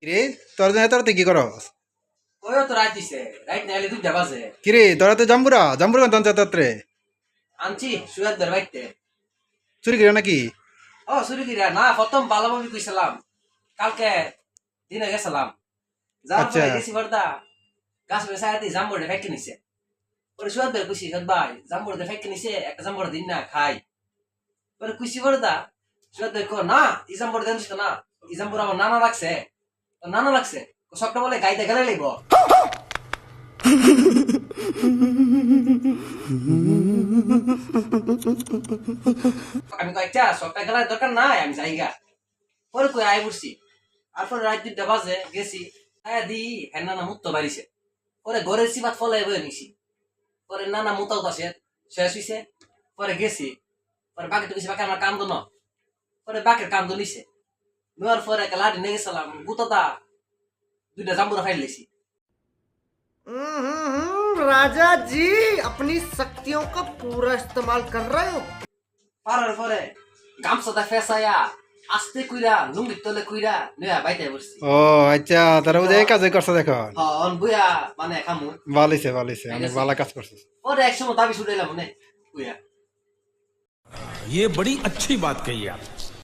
কিরে তোর জন্য তোর কি করস? ওই তো রাত দিছে, রাত নাইলে 2টা বাজে। কিরে তোরা তো জাম্বুরা তন চাতাত্রে আনছি সুয়াদ ধর বাইতে। চুরি করে নাকি? ও শুরু কিরা না, প্রথম ভালোভাবে কইছিলাম। কালকে দিনে গেছিলাম, যাওয়ার আচ্ছা পরে গেছি বর্দা গাছ বেসাইতে জাম্বুরে ফেকে নিছে। পরে সুয়াদ ধর কইছি সদ ভাই জাম্বুরে ফেকে নিছে, একটা জাম্বুর দিন না খাই। পরে কইছি বর্দা, সুয়াদ ধর কো না ই জাম্বুর দেন না, ই জাম্বুর আমার নানা লাগছে। তো নানা লাগছে সবটা বলে গাইতে গেলে লইব। আমি কয়েকটা সবটা গেলার দরকার নাই, আমি যাইগা। পরে কই আয় পড়ছি, আর পরে রাত 2টা বাজে গেছি। হ্যাঁ দি হ্যাঁ নানা মুক্ত বাড়িছে। পরে ঘরের সিবাত ফলাই বয়ে নিছি। পরে নানা মুতাও পাশে শেষ হইছে। পরে গেছি, পরে বাকিটা গেছি, বাকি আমার কান্দো ন। পরে বাকের কান্দো নিছে, নেওয়ার পরে একটা লাঠি নিয়ে গেছিলাম, গুতাটা 2টা জাম্বুরা ফাইল লেছি। राजा जी अपनी शक्तियों का पूरा इस्तेमाल कर रहे हो। পারার পরে গামছাটা ফেসাইয়া আস্তে কইরা লুঙ্গির তলে কইরা নয়া বাইতে বসছি। ও আচ্ছা তারা বুঝে এই কাজে করছে দেখো। হন বুয়া মানে খামু। ভালোইছে অনেক ভালো কাজ করছিস। পরে একসময় দাবি ছুটাইলাম মনে বুয়া। ये बड़ी अच्छी बात कही आप।